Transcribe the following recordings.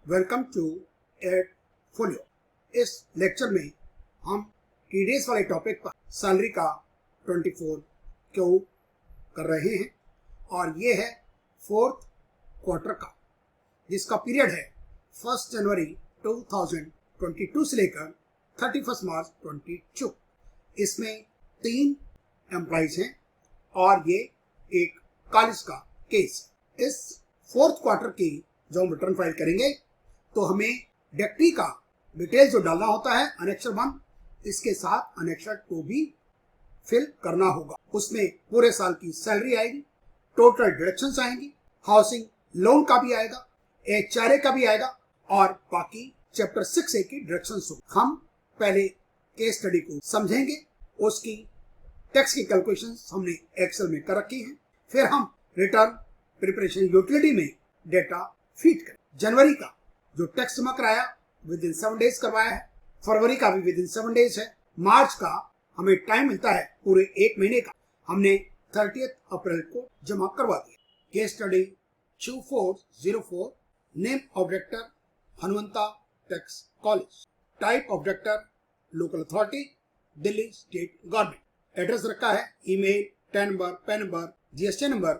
Welcome to एडफोलियो। इस lecture में हम टीडीएस वाले टॉपिक पर सैलरी का 24 क्यों कर रहे हैं और ये है फोर्थ क्वार्टर का, जिसका पीरियड है 1 जनवरी 2022 से लेकर 31 मार्च 2022। इसमें 3 एम्प्लॉइज हैं और ये एक कॉलेज का केस। इस फोर्थ क्वार्टर की जो हम रिटर्न फाइल करेंगे तो हमें डेक्टी का डिटेल जो डालना होता है अनेक्सर 1, इसके साथ अनेक्सर 2 भी फिल करना होगा। उसमें पूरे साल की सैलरी आएगी, टोटल डिडक्शंस आएंगी, हाउसिंग लोन का भी आएगा, एचआरए का भी आएगा और बाकी चैप्टर 6A की डिडक्शंस होगी। हम पहले केस स्टडी को समझेंगे, उसकी टैक्स की कैलकुलेशंस हमने एक्सेल में कर रखी हैं, फिर हम रिटर्न प्रिपरेशन यूटिलिटी में डेटा फीड करें। जनवरी का जो टैक्स जमा कराया विद इन 7 डेज करवाया है, फरवरी का भी विद इन 7 डेज है, मार्च का हमें टाइम मिलता है पूरे 1 महीने का, हमने 30 अप्रैल को जमा करवा दिया। Case study 2404, name of director Hanumanta tax college, type of director local authority Delhi state government, address रखा है, email, tan number, pan number, GST number,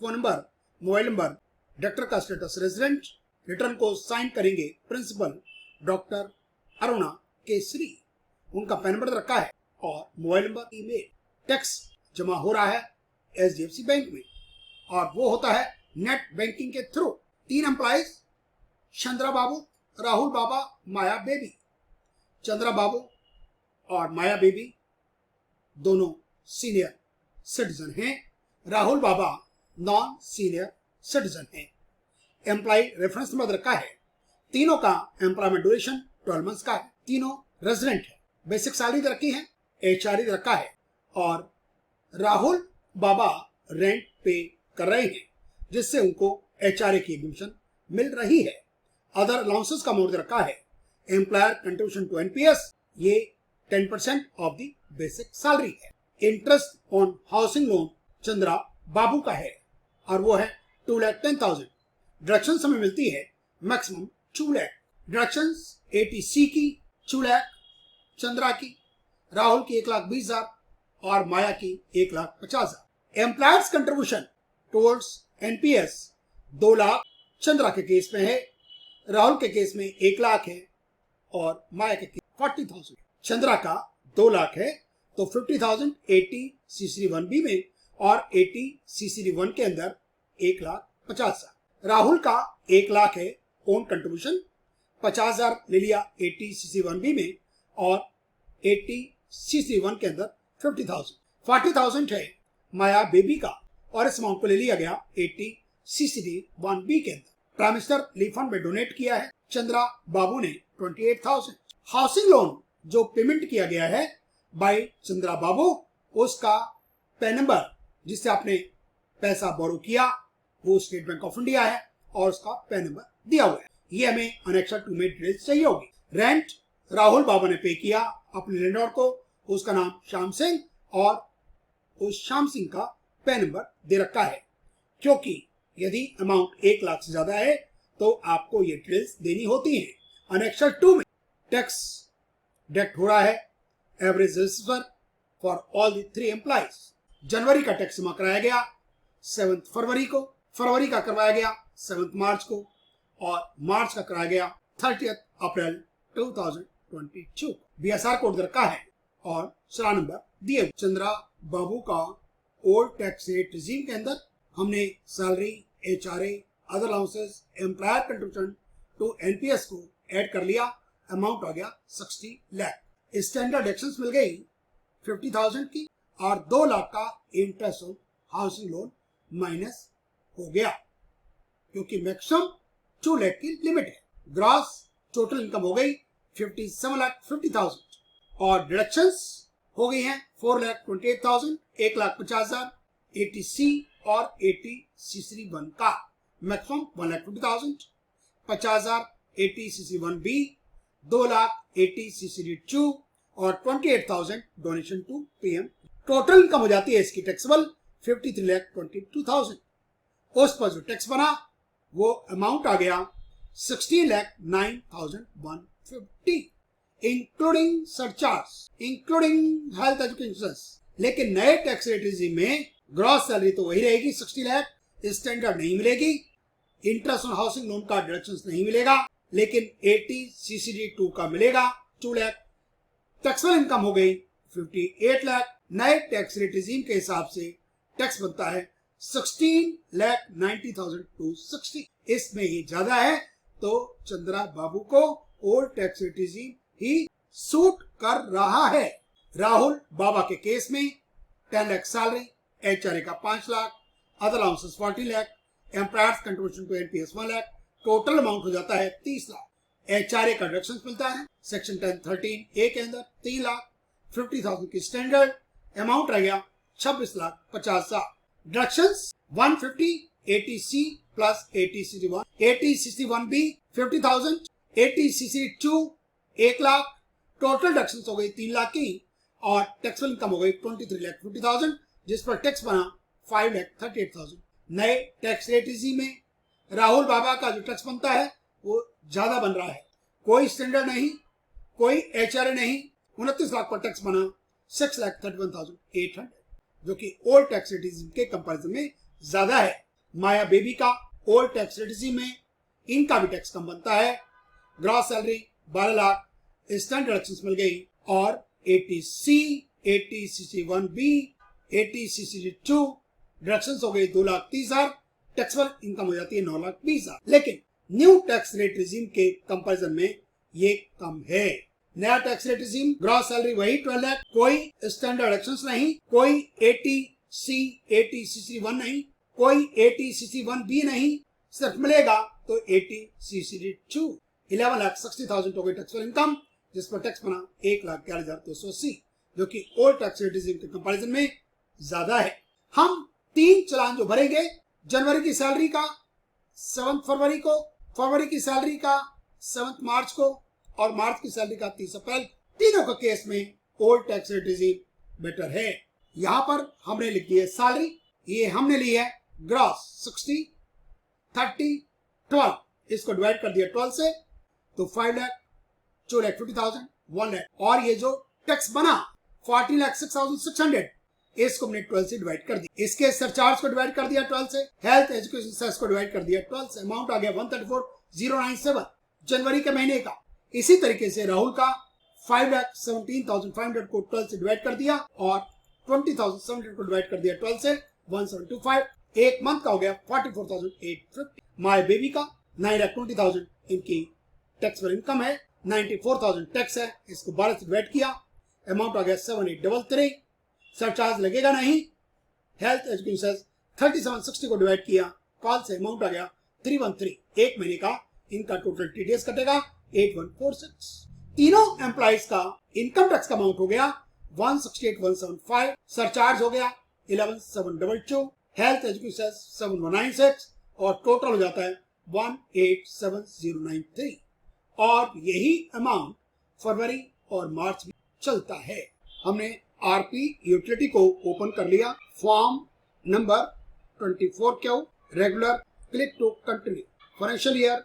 phone number, mobile number, director का स्टेटस रेजिडेंट। रिटर्न को साइन करेंगे principal doctor Aruna Kesari, उनका pan number रखा है और mobile number, email. Tax जमा हो रहा है एचडीएफसी बैंक में और वो होता है नेट बैंकिंग के थ्रू। 3 एम्प्लॉइज चंद्रा बाबू, राहुल बाबा, माया बेबी। चंद्रा बाबू और माया बेबी दोनों सीनियर सिटीजन हैं, राहुल बाबा नॉन सीनियर सिटीजन हैं। एम्प्लॉय रेफरेंस नंबर रखा है, तीनों का एम्प्लॉयमेंट ड्यूरेशन 12 मंथ्स का है, तीनों रेजिडेंट है, बेसिक सैलरी रखी है, एचआरए रखा है और राहुल बाबा रेंट पे कर रहे हैं जिससे उनको एचआरए की एग्जम्पशन मिल रही है। अदर अलाउंसेस का अमाउंट रखा है, एम्प्लॉयर कंट्रीब्यूशन टू एनपीएस ये 10% ऑफ द बेसिक सैलरी है। Interest on housing loan Chandra Babu का है और वो है 2,10,000। डिडक्शन हमें मिलती है मैक्सिमम 2 लाख। डिडक्शन एटीसी की 2 लाख, चंद्रा की, राहुल की 1,20,000 और माया की 1,50,000। Employers contribution towards NPS 2 lakh Chandra के केस में है, राहुल के केस में 1 लाख है और माया के केस 40,000। चंद्रा का 2 लाख है तो 50,000 80 CCD 1B में और 80 CCD 1 के अंदर 1,50,000। राहुल का 1 लाख है ओन कंट्रीब्यूशन, 50,000 ले लिया 80 CCD 1B में और 80 CCD 1 के अंदर 50,000। 40,000 है माया बेबी का और इस अमाउंट को ले लिया गया 80 CCD 1B के अंदर। प्राइम मिनिस्टर रिलीफ फंड में डोनेट किया है चंद्रा बाबू ने 28,000। हाउसिंग लोन जो पेमेंट किया गया है बाय चंद्रा बाबू, उसका पैन नंबर जिससे आपने पैसा बोरो किया वो स्टेट बैंक ऑफ इंडिया है और उसका पैन नंबर दिया हुआ है। ये हमें अनेक्सर 2 में डिटेल्स चाहिए होगी। रेंट राहुल बाबा ने पे किया अपने लैंडलॉर्ड को, उसका नाम श्याम सिंह और उस श्याम सिंह का पैन नंबर दे रखा है, क्योंकि यदि अमाउंट 1 लाख से ज्यादा है तो आपको ये डिटेल्स देनी होती है। अनेक्सर 2 में टैक्स डिडक्ट हो रहा है average receiver for all the 3 employees. जनवरी का टैक्स जमा कराया गया 7 फरवरी को, फरवरी का करवाया गया 7 मार्च को और मार्च का कराया गया 30 अप्रैल 2022। बीएसआर कोड रखा है और सरा नंबर दिए। चंद्रा बाबू का ओल्ड टैक्स रेट रिजीम के अंदर हमने salary, HRA, other allowances, employer contribution to NPS को ऐड कर लिया, अमाउंट आ गया 60 लाख। स्टैंडर्ड डिडक्शंस मिल गई 50,000 की और 2 लाख का interest on housing loan minus हो गया क्योंकि मैक्सिमम 2 लाख की लिमिट है। ग्रॉस टोटल इनकम हो गई 57,50,000 और डिडक्शंस हो गई हैं 4,28,000, 1,50,000 80C और 80 CCD 1 का, maximum 1,50,000, 50,000 80 CCD 1B, 2 lakh 80 CCD 2 और 28,000 donation to PM. Total income हो जाती है इसकी टैक्सेबल 53,22,000। उस पर जो टैक्स बना वो अमाउंट आ गया 16,09,150 including surcharge, including health education. लेकिन नए टैक्स रेट रिजीम में ग्रॉस सैलरी तो वही रहेगी 60 लाख, स्टैंडर्ड नहीं मिलेगी, इंटरेस्ट ऑन हाउसिंग लोन का डिडक्शन नहीं मिलेगा, लेकिन 80 CCD 2 का मिलेगा 2 लाख। टैक्सेबल इनकम हो गई 58 लाख। नए टैक्स रेट रिजीम के हिसाब से टैक्स बनता है 16,90,260। इसमें ये ज्यादा है तो चंद्रा बाबू को ओल्ड टैक्स रेट रिजीम ही सूट कर रहा है। राहुल बाबा के केस में 10 लाख सैलरी, HRA का 5 lakh, other allowances 40 lakh, employer's contribution to NPS 1 lakh, total amount हो जाता है 30 लाख। HRA का डिडक्शन मिलता है सेक्शन 10(13)(a) के अंदर 3 लाख, 50,000 की स्टैंडर्ड अमाउंट रह गया 26 lakh 50,000। Deductions 150 ATC plus ATCC1, ATCC1B 50,000, ATCC2 1 lakh, total deductions हो गई 3 लाख की और टैक्सेबल इनकम हो गई 23,50,000 जिस पर टैक्स बना 5,38,000। नए टैक्स रेट रिजीम में राहुल बाबा का जो टैक्स बनता है वो ज्यादा बन रहा है। कोई स्टैंडर्ड नहीं, कोई HRA नहीं, 29 लाख पर टैक्स बना 6,31,800 जो कि ओल्ड टैक्स रेट रिजीम के कंपैरिजन में ज्यादा है। माया बेबी का ओल्ड टैक्स रेट रिजीम में इनका भी टैक्स कम बनता है। Gross salary 12 lakh, standard deductions मिल गई और ATC, ATCC1B, ATCC2 डिडक्शंस हो गई 2,30,000, टैक्सेबल इनकम हो जाती है 9,20,000। लेकिन न्यू टैक्स रेट रिजीम के कंपैरिजन में ये कम है। नया tax rate regime gross salary वही 12 लाख, कोई स्टैंडर्ड डिडक्शंस नहीं, कोई ATCC1 नहीं, कोई ATCC1B नहीं, सिर्फ मिलेगा तो ATCCD2 11,60,000 हो गई टैक्सेबल इनकम जिस पर टैक्स बना 1,11,280 जो कि ओल्ड टैक्स रेट रिजीम के कंपैरिजन में ज्यादा है। हम 3 चालान जो भरेंगे, जनवरी की सैलरी का 7 फरवरी को, फरवरी की सैलरी का 7 मार्च को और मार्च की सैलरी का 30 अप्रैल, तीनों का केस में old tax rate regime better है। यहां पर हमने लिख दी है सैलरी, ये हमने ली है ग्रॉस 60, 30, 12, इसको डिवाइड कर दिया 12 से तो 5 लाख, 2,50,000, 1 लाख, और ये जो टैक्स बना 40,06,600 इसको हमने 12 से डिवाइड कर दिया। इसके सरचार्ज को डिवाइड कर दिया 12 से, हेल्थ एजुकेशन सेस को डिवाइड कर दिया 12 से, अमाउंट आ गया 134,097 जनवरी के महीने का। इसी तरीके से राहुल का 5,17,500 को 12 से डिवाइड कर दिया और 20,700 को डिवाइड कर दिया 12 से, 1,725, एक मंथ का हो गया 44,850। माय बेबी का 9,20,000 इनकी टैक्सेबल इनकम है, 94,000 टैक्स है, इसको 12 से डिवाइड किया, अमाउंट आ गया 7,833, सरचार्ज लगेगा नहीं। हेल्थ एजुकेशन 3760 को डिवाइड किया 12 से, अमाउंट आ गया 313, एक महीने का इनका टोटल TDS कटेगा 8146। तीनों एम्प्लॉइज का इनकम टैक्स का अमाउंट हो गया 168,175, सरचार्ज हो गया 11,722, हेल्थ एजुकेशन 7,196 और टोटल हो जाता है 1,87,093 और यही अमाउंट फरवरी और मार्च में चलता है। हमने RP यूटिलिटी को ओपन कर लिया, form number 24Q regular, click to continue. Financial year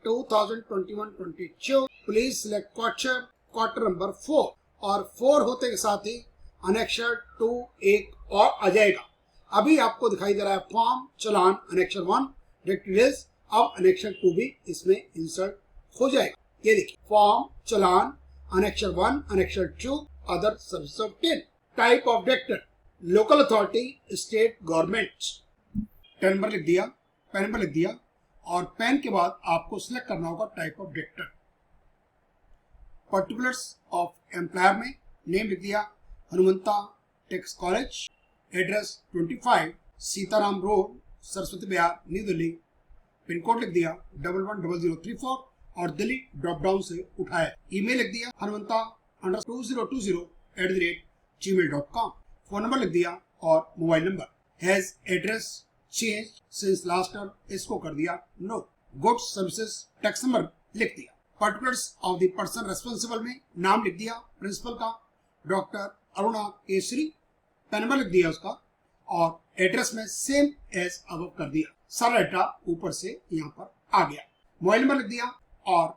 2021-22, please select quarter number 4 और 4 होते के साथ ही अनेक्शर 2 एक और आ जाएगा। अभी आपको दिखाई दे रहा है फॉर्म चलान अनेक्शर 1 डिटेल्स, अब अनेक्शर 2 भी इसमें इंसर्ट हो जाएगा। ये देखिए form challan annexure 1, annexure 2, other service of 10, type of deductor local authority state government. PAN number लिख दिया, पेन नंबर लिख दिया और पेन के बाद आपको सिलेक्ट करना होगा type of deductor. Particulars of employer में नेम लिख दिया Hanumanta tax college, address 25 Sitaram road Saraswati Vihar new Delhi, pin code लिख दिया 110034 और दिल्ली ड्रॉप डाउन से उठाया। ईमेल लिख दिया hanumanta2020@gmail.com, फोन नंबर लिख दिया और mobile number. Has address change since last term, इसको कर दिया no. Goods services tax number लिख दिया। Particulars of the person responsible में नाम लिख दिया प्रिंसिपल का doctor Aruna Kesari, PAN number लिख दिया उसका और एड्रेस में सेम एज अबव कर दिया। सारा डाटा ऊपर से यहाँ पर आ गया। मोबाइल नंबर लिख दिया और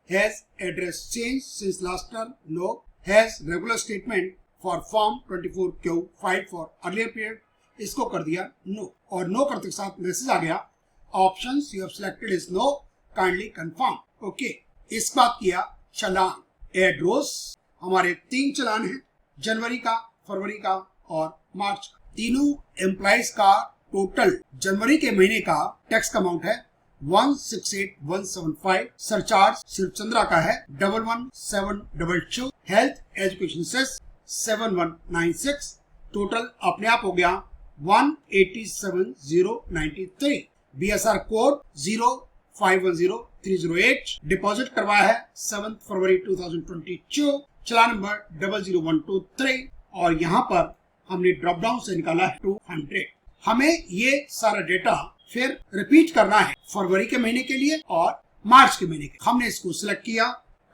has address change since last term, no. Has regular statement for form 24Q file for earlier period, इसको कर दिया नो। और नो करते के साथ मैसेज आ गया options you have selected is no, kindly confirm. Okay, इस बात किया चालान। एड्रोस हमारे 3 चालान हैं, जनवरी का, फरवरी का और मार्च का। तीनों एम्प्लॉइज का टोटल जनवरी के महीने का टैक्स का अमाउंट है 168,175। सरचार्ज सिर्फ चंद्रा का है 11,722। Health education cess 7,196। टोटल अपने आप हो गया 187,093। BSR code 0510308। डिपॉजिट करवाया है 7 फरवरी 2022। चलान नंबर 00123 और यहाँ पर हमने ड्रॉप डाउन से निकाला है 200। हमें ये सारा डेटा फिर रिपीट करना है फरवरी के महीने के लिए और मार्च के महीने के। हमने इसको सिलेक्ट किया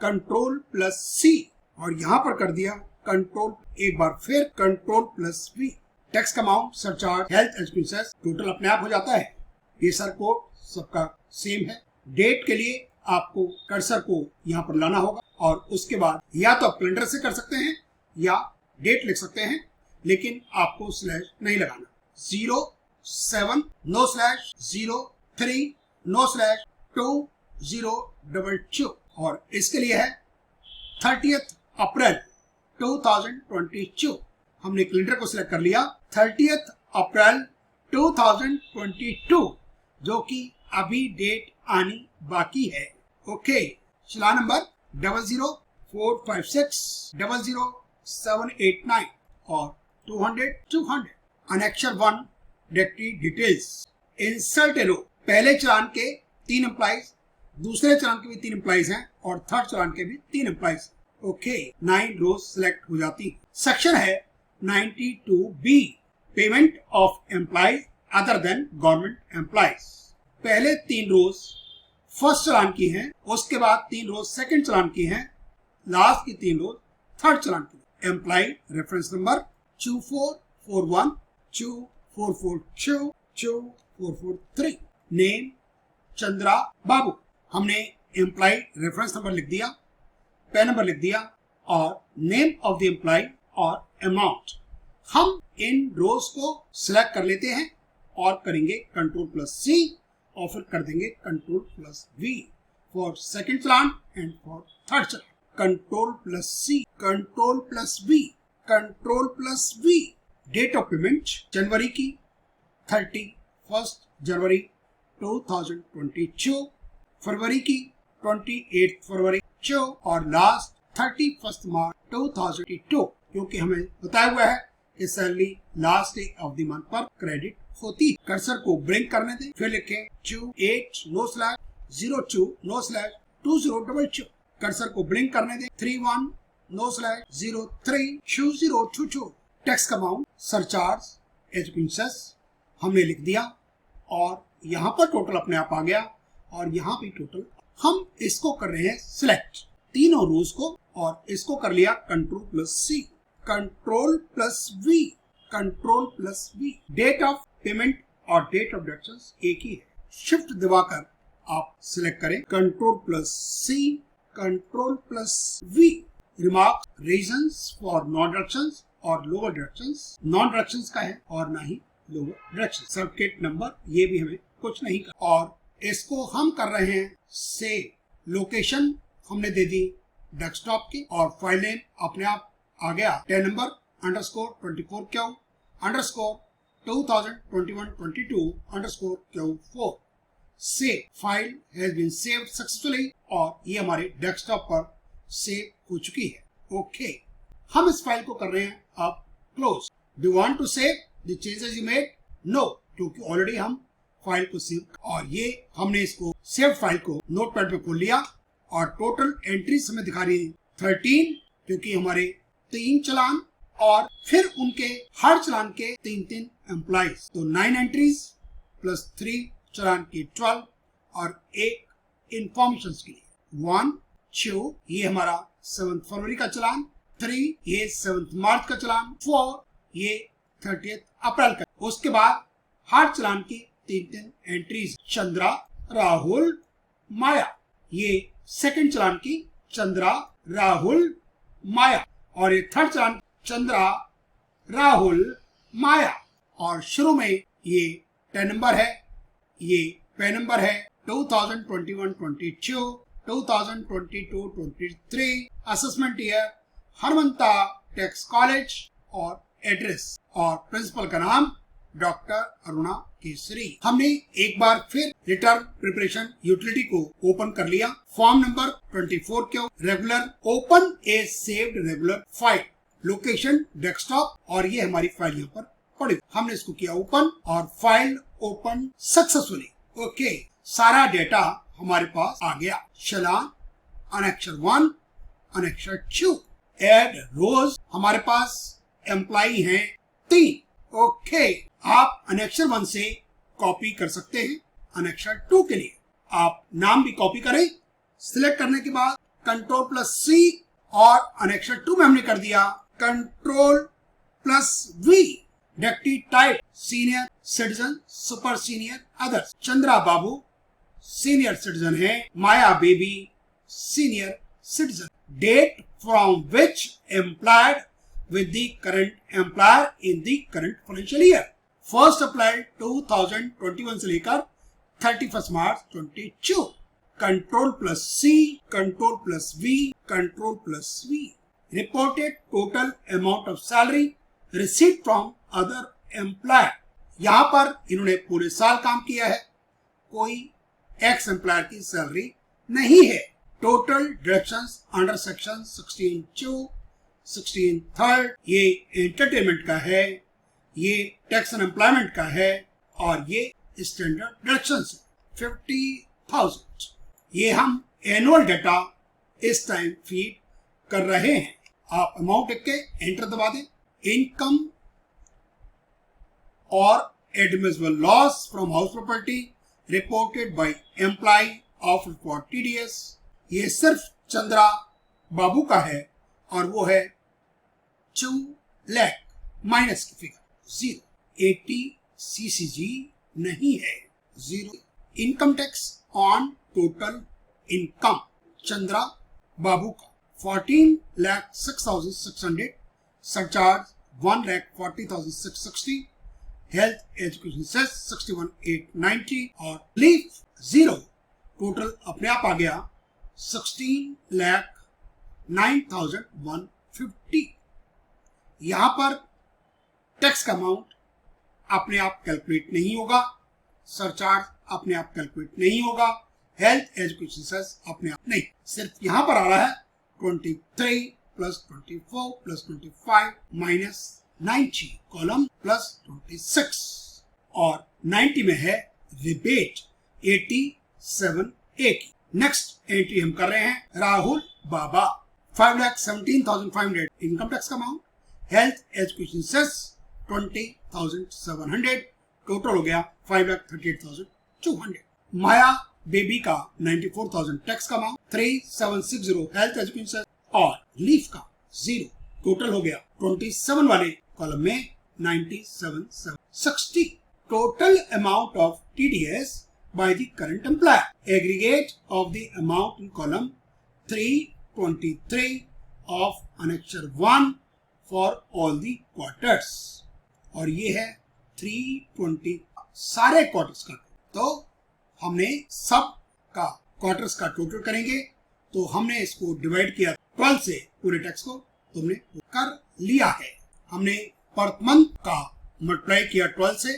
Ctrl+C और यहाँ पर कर दिया कंट्रोल, एक बार फिर Ctrl+V। टैक्स का amount, surcharge, health expenses total अपने आप हो जाता है। BSR कोड सबका सेम है। डेट के लिए आपको कर्सर को यहाँ पर लाना होगा और उसके बाद या तो आप कैलेंडर से कर सकते हैं या डेट लिख सकते हैं, लेकिन आपको स्लैश नहीं लगाना। 07 नो स्लैश 03 नो स्लैश 2022 और इसके लिए है 30 अप्रैल 2022। हमने कैलेंडर को सिलेक्ट कर लिया 30 अप्रैल 2022, जो कि अभी डेट आनी बाकी है। ओके, चलान नंबर 00456 00789 और 200। Annexure 1 directory details. इंसर्ट ए रो। पहले चलान के 3 एम्प्लॉइज, दूसरे चलान के भी 3 एम्प्लॉइज हैं और थर्ड चलान के भी 3 एम्प्लॉइज। ओके, 9 रोज सिलेक्ट हो जाती है। सेक्शन है 92B, payment of employees other than government employees. पहले 3 रोज फर्स्ट चलान की हैं, उसके बाद 3 रोज सेकंड चलान की हैं, लास्ट की 3 रोज थर्ड चलान की। Employee reference number 2441 2442 2443। Name Chandra Babu. हमने एम्प्लॉय रेफरेंस नंबर लिख दिया, पैन नंबर लिख दिया और नेम ऑफ द एम्प्लॉय और अमाउंट। हम इन रोज को सिलेक्ट कर लेते हैं और करेंगे Ctrl+C और फिर कर देंगे Ctrl+V for second challan and for third challan. Ctrl+C Ctrl+V Ctrl+V। Date of payment जनवरी की 31 जनवरी 2022, फरवरी की 28 फरवरी और लास्ट 31 मार्च 2022, क्योंकि हमें बताया हुआ है कि salary last day of the month पर क्रेडिट होती है। कर्सर को ब्रिंक करने दें, फिर लिखें 28/02/2022। कर्सर को ब्लिंक करने दें 31/03/2022। टैक्स का अमाउंट, सरचार्ज, एक्सपेंसेस हमने लिख दिया और यहाँ पर टोटल अपने आप आ गया और यहाँ भी टोटल। हम इसको कर रहे हैं सिलेक्ट तीनों रोज को और इसको कर लिया Ctrl+C Ctrl+V Ctrl+V। Date of payment और डेट ऑफ डिडक्शन एक ही है। शिफ्ट दबाकर आप सिलेक्ट करें Ctrl+C Ctrl+V। Remark, reasons for non deductions और लोअर डिडक्शंस। नॉन डिडक्शंस का है और ना ही लोअर डिडक्शन। सर्टिफिकेट नंबर ये भी हमें कुछ नहीं कर, और इसको हम कर रहे हैं सेव। लोकेशन हमने दे दी डेस्कटॉप की और फाइल नेम अपने आप आ गया 10 number _24Q_2021-22 save. File has been saved successfully और ये हमारे डेस्कटॉप पर सेव हो चुकी है। ओके, हम इस फाइल को कर रहे हैं अब close. Do want to save the changes you made? No, क्योंकि ऑलरेडी हम फाइल को सेव, और ये हमने इसको सेव फाइल को नोटपैड पे खोल लिया और टोटल एंट्रीज हमें दिखा रही है 13, क्योंकि हमारे 3 चलान और फिर उनके हर चलान के 3 एम्प्लॉइज, तो 9 एंट्रीज प्लस 3 चलान की 12 और एक इंफॉर्मेशन के लिए 1 2 ये हमारा 7 फरवरी का चलान, 3 ये 7 मार्च का चलान, 4 ये 30 अप्रैल का। उसके बाद हर चलान की 3 एंट्रीज, चंद्रा, राहुल, माया। ये सेकंड चालान की चंद्रा, राहुल, माया, और ये थर्ड चालान चंद्रा, राहुल, माया। और शुरू में ये 10 नंबर है, ये पे नंबर है 2021-22, 2022-23, assessment year Hanumanta tax college, और एड्रेस और प्रिंसिपल का नाम डॉक्टर अरुणा केसरी। हमने एक बार फिर रिटर्न प्रिपरेशन यूटिलिटी को ओपन कर लिया। Form number 24 Q regular, open a saved regular file, location desktop, और ये हमारी फाइल यहाँ पर पड़ी। हमने इसको किया ओपन और फाइल ओपन सक्सेसफुली। ओके, सारा डेटा हमारे पास आ गया। चालान अनेक्शर 1, अनेक्शर 2, एड रोज, हमारे पास एम्प्लॉई हैं 3। ओके, आप अनेक्शर 1 से कॉपी कर सकते हैं। अनेक्शर 2 के लिए आप नाम भी कॉपी करें। सिलेक्ट करने के बाद Ctrl+C, और अनेक्शर 2 में हमने कर दिया Ctrl+V। Deductee type senior citizen, super senior, others. Chandra Babu senior citizen है, Maya Baby senior citizen. Date from which employed with the current employer in the current financial year, first applied 2021 से लेकर 31 मार्च 22। Ctrl+C, Ctrl+V, Ctrl+V। Reported total amount of salary received from other employer, यहाँ पर इन्होंने पूरे साल काम किया है, कोई एक्स एम्प्लॉयर की सैलरी नहीं है। टोटल डिडक्शंस अंडर सेक्शन 16(2), 16(3), ये एंटरटेनमेंट का है, ये टैक्स एंड एम्प्लॉयमेंट का है, और ये स्टैंडर्ड डिडक्शंस 50,000। ये हम एनुअल डाटा इस टाइम फीड कर रहे हैं। आप अमाउंट लिख के एंटर दबा दें। इनकम और admissible loss from house property reported by employ of for TDS, ये सिर्फ चंद्रा बाबू का है, और वो है 2 लाख माइनस की फिगर 0। 80 CCG नहीं है, 0। Income tax on total income Chandra Babu का 14,06,600, सरचार्ज 1,40,660, हेल्थ एजुकेशन सेस 61,890, और लीव 0। टोटल अपने आप आ गया 16,09,150। यहाँ पर टैक्स का अमाउंट अपने आप कैलकुलेट नहीं होगा, सरचार्ज अपने आप कैलकुलेट नहीं होगा, हेल्थ एजुकेशन सेस अपने आप नहीं, सिर्फ यहाँ पर आ रहा है 23 + 24 + 25 - 90 कॉलम +26, और 90 में है रिबेट 87A की। नेक्स्ट एंट्री हम कर रहे हैं राहुल बाबा, 5,17,500 इनकम टैक्स का amount, health education cess 20,700, total हो गया 5,38,200। माया बेबी का 94,000 टैक्स का अमाउंट, 3,760 हेल्थ एजुकेशन सेस, और लीव का 0, टोटल हो गया 27 वाले कॉलम में 97,760। Total amount of TDS by the current employer, aggregate of the amount in column 323 of annexure 1 for all the quarters, और ये है 320 सारे क्वार्टर्स का। तो हमने सब का क्वार्टर्स का टोटल करेंगे, तो हमने इसको डिवाइड किया 12 से, पूरे टैक्स को तुमने कर लिया है। हमने पर मंथ का मल्टीप्लाई किया 12 से,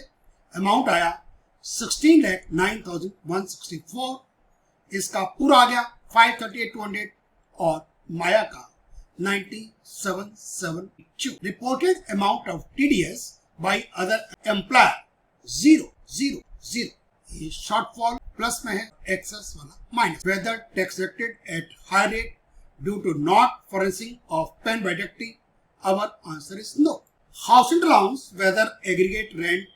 अमाउंट आया 16,09,164, इसका पूरा आ गया 538,200, और माया का 97,772। Reported amount of TDS by other employer 0, 0, 0। ये शॉर्टफॉल प्लस में है, एक्सेस वाला minus. Whether tax deducted at high rate due to not furnishing of PAN by deducting, our answer is no. Housing allowance whether aggregate rent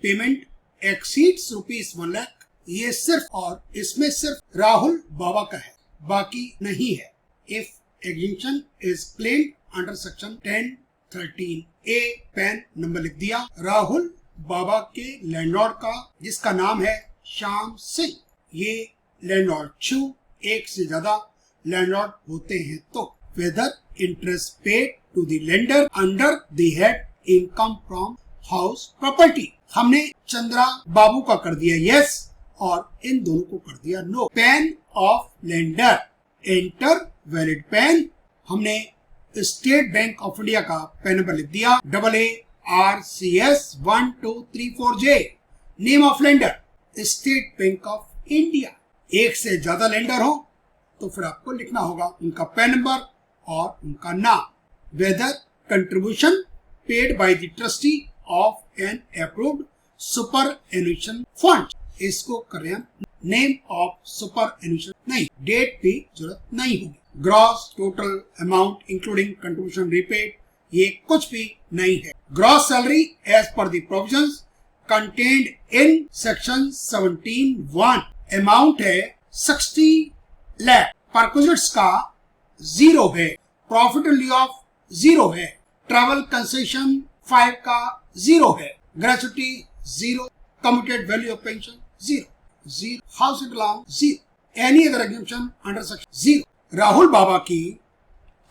payment exceeds ₹1 lakh, ये सिर्फ और इसमें सिर्फ राहुल बाबा का है, बाकी नहीं है। If exemption is claimed under section 1013A, pan number लिख दिया राहुल बाबा के लैंडलॉर्ड का, जिसका नाम है श्याम सिंह, ये लैंडलॉर्ड टू, एक से ज्यादा लैंडलॉर्ड होते हैं तो whether interest paid to the lender under the head income from house property. हमने चंद्रा बाबू का कर दिया यस और इन दोनों को कर दिया no. PAN of lender enter valid PAN. हमने स्टेट बैंक ऑफ इंडिया का पेन नंबर लिख दिया AARCS 1234J। Name of lender State Bank of India. एक से ज्यादा लेंडर हो तो फिर आपको लिखना होगा उनका पेन नंबर और उनका नाम। Whether contribution paid by the trustee of an approved superannuation fund. इसको कर रहे हैं नेम ऑफ सुपर एन्यूशन नहीं, डेट भी जरूरत नहीं होगी। Gross total amount including contribution repaid ये कुछ भी नहीं है। Gross salary as per the provisions contained in section 17(1) amount है 60 लाख। परक्विजिट्स का 0 है, प्रॉफिट एंड लॉस 0 है, ट्रैवल कंसेशन 5 का 0 है, gratuity 0, commuted value of pension 0, housing allowance 0, any other exemption under section 0। Rahul Baba की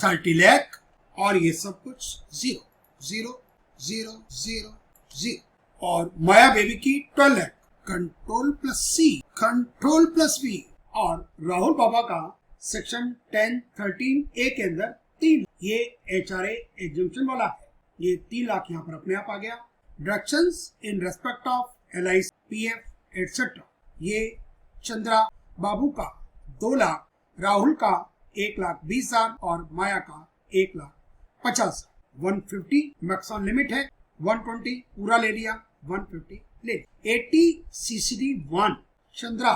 30 लाख और ये सब कुछ 0, 0, 0, 0, 0 और माया बेबी की 12 lakh. Control plus C, control plus V और राहुल बाबा का सेक्शन 10(13)A के अंदर 3, ये HRA एग्जम्पशन वाला है, ये 3 लाख यहाँ पर अपने आप आ गया। Deductions in respect of LIC, PF etcetera, ये चंद्रा बाबू का 2 लाख, राहुल का 1,20,000 और माया का 1,50,000। 150 मैक्सिमम लिमिट है, 120 पूरा ले लिया, 150 ले। 80 CCD1 चंद्रा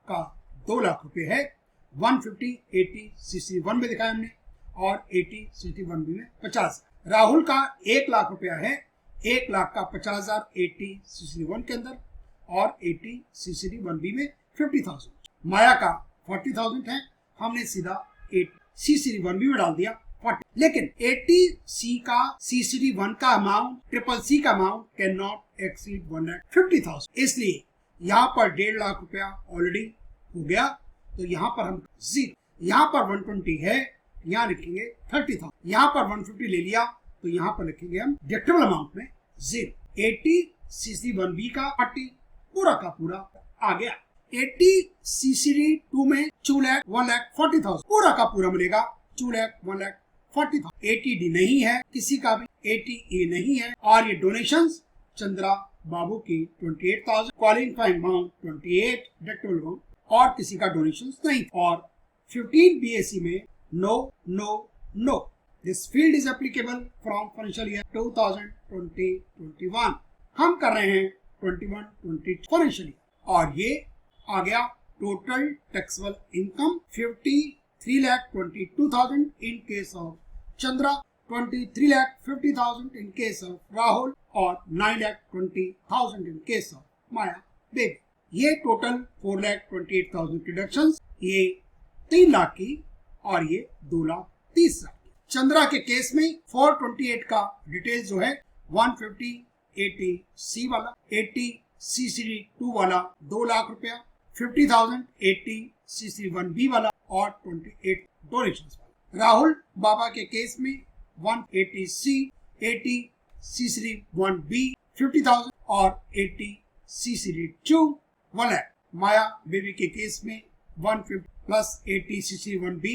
का 2 लाख रुपए है, 150 80 CCD1 में दिखाया हमने और 80 CCD1 में 50। राहुल का 1 लाख रुपया है, 1 लाख का 50,000 80 CCD1 के अंदर और 80 CCD1B में 50,000। माया का 40,000 है, हमने सीधा 80 CCD1B में डाल दिया 40। लेकिन 80C का CCD1 का अमाउंट CCC का अमाउंट कैन नॉट एक्सीड 1,50,000, इसलिए यहाँ पर 1.5 लाख रुपया ऑलरेडी हो गया, तो यहाँ पर हम 0, यहाँ पर 120 है, यहाँ लिखेंगे 30,000, यहाँ पर 150 ले लिया तो यहाँ पर लिखेंगे हम डिडक्टेबल अमाउंट में 0। 80 CCD1B का 40 पूरा का पूरा आ गया। 80 CCD2 में 2 लाख 1,40,000 पूरा का पूरा मिलेगा, 2 लाख 1,40,000। 80D नहीं है किसी का भी, 80A नहीं है और ये डोनेशंस चंद्रा बाबू की 28,000, क्वालिफाइंग अमाउंट 28, डिडक्टेबल अमाउंट और किसी का डोनेशंस नहीं। और 15 BAC में no no no, this field is applicable from financial year 2020-21। हम कर रहे हैं 21-22 फाइनेंशियल ईयर और ये आ गया total taxable income 53,22,000 in case of Chandra, 23,50,000 in case of Rahul और 9,20,000 in case of Maya baby. ये टोटल 4,28,000 डिडक्शंस, ये 3 लाख की और ये 2,30,000 की। चंद्रा के केस में 428 का डिटेल जो है 150 80C वाला, 80 CCD2 वाला 2 लाख रुपया, 50,000 80 CCD1B वाला और 28 डोनेशंस वाला। राहुल बाबा के केस में 180C 80 CCD1B 50,000 और 80 CCD2 1 लाख। माया बेबी के केस में 150 प्लस 80 CCD1B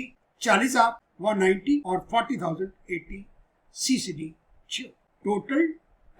40,000 190 और 40,000 80 CCD2। टोटल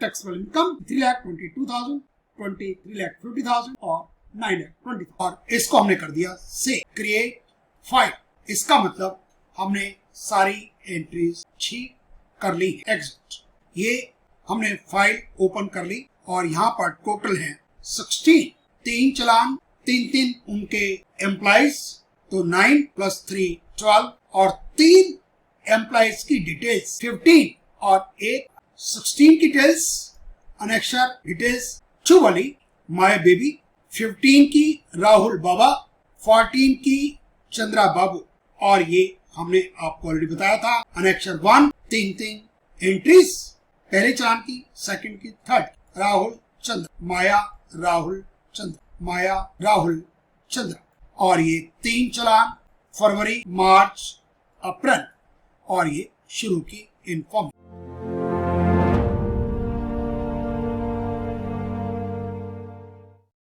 टैक्सेबल इनकम 3,22,000, 23,50,000 और 9,20,000 और इसको हमने कर दिया से क्रिएट फाइल। इसका मतलब हमने सारी एंट्रीज ठीक कर ली। एग्जिट, ये हमने फाइल ओपन कर ली और यहाँ पर टोटल है 16, 3 चलान, 3 उनके एम्प्लॉइज, तो 9 + 3 12 और 3 एम्प्लॉइज की डिटेल्स 15 और एक 16 की डिटेल्स अनेक्शर डिटेल्स 2 वाली माया बेबी, 15 की राहुल बाबा, 14 की चंद्रा बाबू और ये हमने आपको ऑलरेडी बताया था अनेक्शर 1 3 एंट्रीज, पहले चालान की, सेकंड की, थर्ड, राहुल चंद्र, माया राहुल चंद्र, माया राहुल चंद्र और ये 3 चालान फरवरी, मार्च, अप्रैल और ये शुरू की इन्फॉर्म।